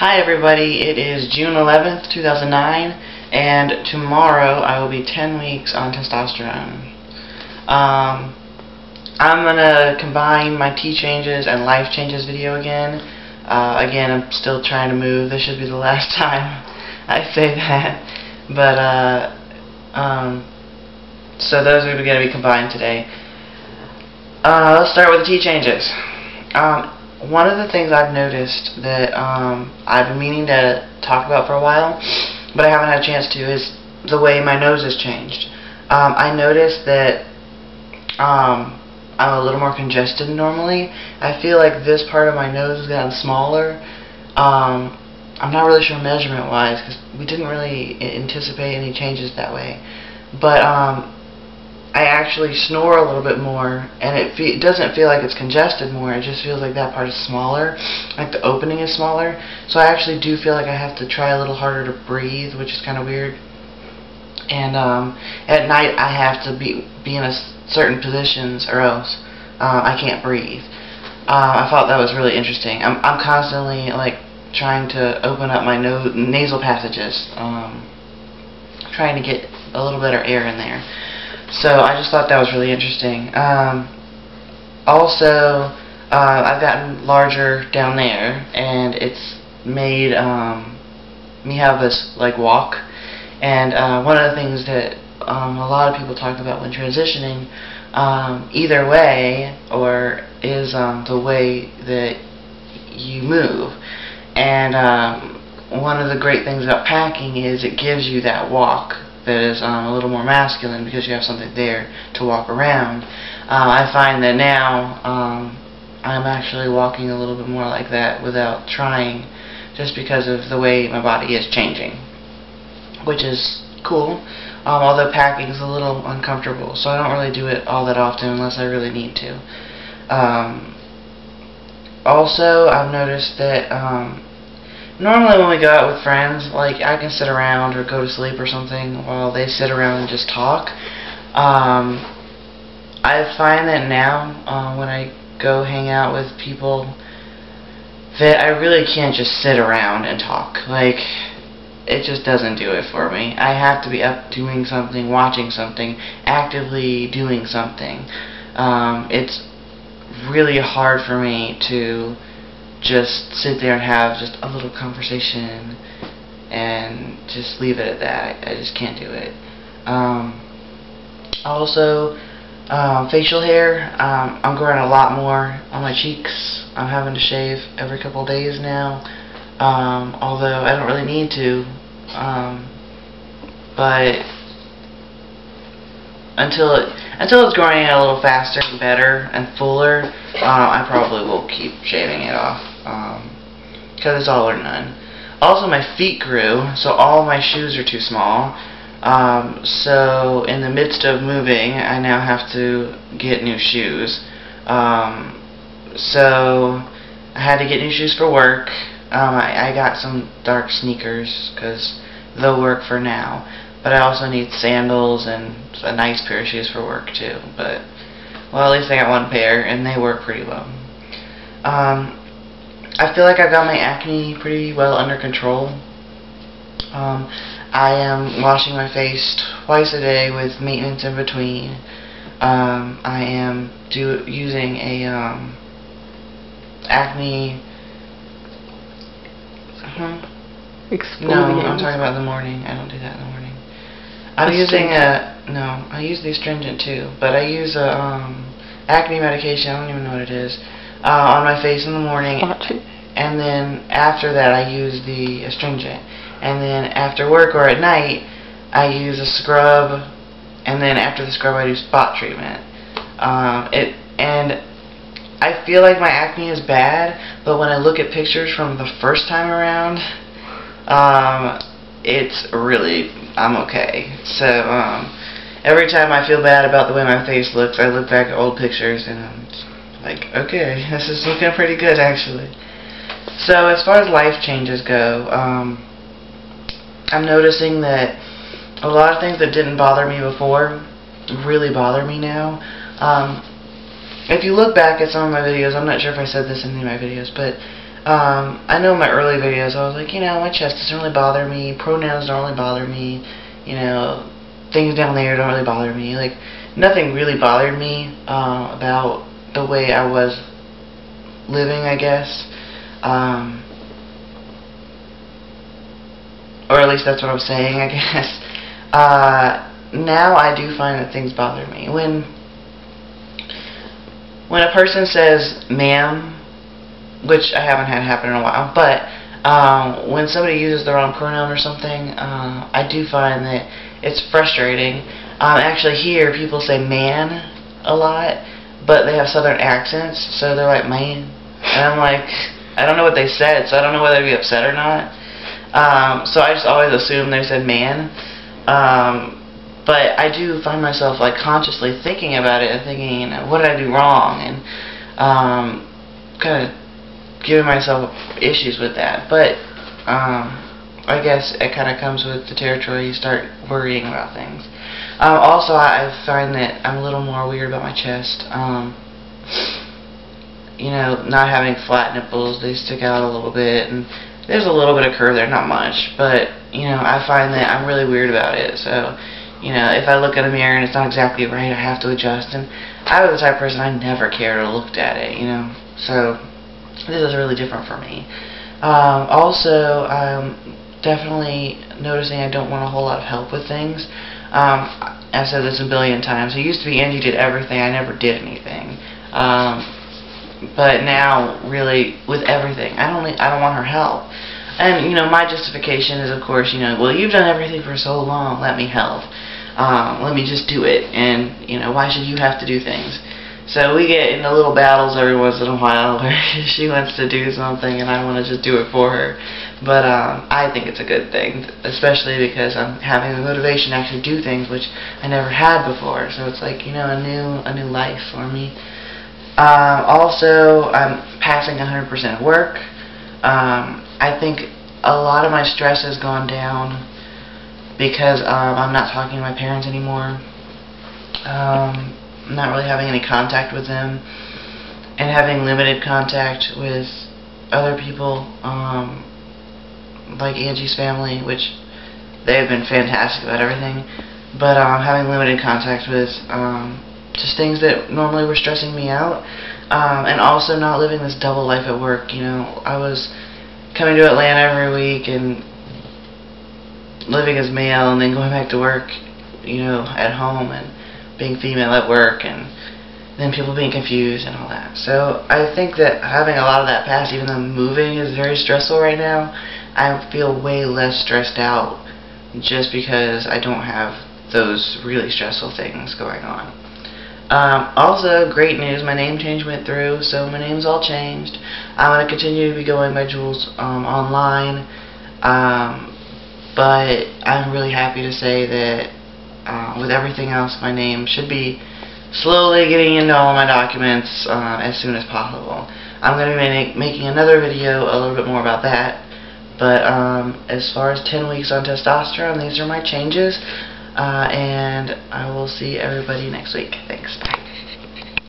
Hi everybody, it is June 11th, 2009, and tomorrow I will be 10 weeks on testosterone. I'm going to combine my T changes and life changes video again. Again, I'm still trying to move. This should be the last time I say that. But, so those are going to be combined today. Let's start with the T changes. One of the things I've noticed that I've been meaning to talk about for a while, but I haven't had a chance to, is the way my nose has changed. I noticed that I'm a little more congested than normally. I feel like this part of my nose has gotten smaller. I'm not really sure measurement-wise, because we didn't really anticipate any changes that way. But I actually snore a little bit more, and it doesn't feel like it's congested more. It just feels like that part is smaller, like the opening is smaller. So I actually do feel like I have to try a little harder to breathe, which is kind of weird. And at night I have to be in a certain positions, or else I can't breathe. I thought that was really interesting. I'm constantly like trying to open up my nasal passages, trying to get a little better air in there. So I just thought that was really interesting. Also, I've gotten larger down there, and it's made me have this like walk. And one of the things that a lot of people talk about when transitioning, either way, or is the way that you move. And one of the great things about packing is it gives you that walk that is a little more masculine, because you have something there to walk around. I find that now I'm actually walking a little bit more like that without trying, just because of the way my body is changing, which is cool, although packing is a little uncomfortable, so I don't really do it all that often unless I really need to. Also, I've noticed that normally when we go out with friends, like, I can sit around or go to sleep or something while they sit around and just talk. I find that now, when I go hang out with people, that I really can't just sit around and talk. Like, it just doesn't do it for me. I have to be up doing something, watching something, actively doing something. It's really hard for me to just sit there and have just a little conversation and just leave it at that. I just can't do it. Also, facial hair. I'm growing a lot more on my cheeks. I'm having to shave every couple of days now, although I don't really need to. But until it's growing a little faster and better and fuller, I probably will keep shaving it off, because it's all or none. Also, my feet grew, so all my shoes are too small. So in the midst of moving, I now have to get new shoes. So I had to get new shoes for work. I got some dark sneakers because they'll work for now. But I also need sandals and a nice pair of shoes for work too. But, well, at least I got one pair, and they work pretty well. I feel like I've got my acne pretty well under control. I am washing my face twice a day with maintenance in between. I am using a acne. No, I'm talking about in the morning. I don't do that in the morning. I'm using I use the astringent too, but I use a acne medication, I don't even know what it is, on my face in the morning, and then after that I use the astringent, and then after work or at night I use a scrub, and then after the scrub I do spot treatment. And I feel like my acne is bad, but when I look at pictures from the first time around, it's really, I'm okay. So every time I feel bad about the way my face looks, I look back at old pictures and I'm like, okay, this is looking pretty good actually. So as far as life changes go, I'm noticing that a lot of things that didn't bother me before really bother me now. If you look back at some of my videos, I'm not sure if I said this in any of my videos, but I know in my early videos I was like, my chest doesn't really bother me, pronouns don't really bother me, things down there don't really bother me. Like, nothing really bothered me about the way I was living, I guess. Or at least that's what I'm saying, I guess. Now I do find that things bother me. When a person says ma'am, which I haven't had happen in a while, but when somebody uses the wrong pronoun or something, I do find that it's frustrating. Actually here people say man a lot, but they have southern accents, so they're like man. And I'm like, I don't know what they said, so I don't know whether to be upset or not. So I just always assume they said man. But I do find myself like consciously thinking about it and thinking, what did I do wrong? And kind of giving myself issues with that. But I guess it kind of comes with the territory. You start worrying about things. Also, I find that I'm a little more weird about my chest. Not having flat nipples, they stick out a little bit, and there's a little bit of curve there, not much, but I find that I'm really weird about it. So if I look in a mirror and it's not exactly right, I have to adjust. And I was the type of person, I never cared or looked at it, so this is really different for me. Also, I'm definitely noticing I don't want a whole lot of help with things. I've said this a billion times. It used to be Angie did everything, I never did anything. But now, really, with everything, I don't want her help. And my justification is, of course, well, you've done everything for so long, let me help. Let me just do it. And why should you have to do things? So we get into little battles every once in a while where she wants to do something and I want to just do it for her. But I think it's a good thing, especially because I'm having the motivation to actually do things which I never had before. So it's like a new life for me. Also, I'm passing 100% of work. I think a lot of my stress has gone down because I'm not talking to my parents anymore. I'm not really having any contact with them, and having limited contact with other people, like Angie's family, which they have been fantastic about everything, but having limited contact with just things that normally were stressing me out, and also not living this double life at work. I was coming to Atlanta every week and living as male and then going back to work, at home, and being female at work, and then people being confused and all that. So I think that having a lot of that past, even though moving is very stressful right now, I feel way less stressed out just because I don't have those really stressful things going on. Also, great news, my name change went through, so my name's all changed. I'm going to continue to be going by Jules online, but I'm really happy to say that with everything else, my name should be slowly getting into all my documents as soon as possible. I'm going to be making another video a little bit more about that, but as far as 10 weeks on testosterone, these are my changes, and I will see everybody next week. Thanks, bye.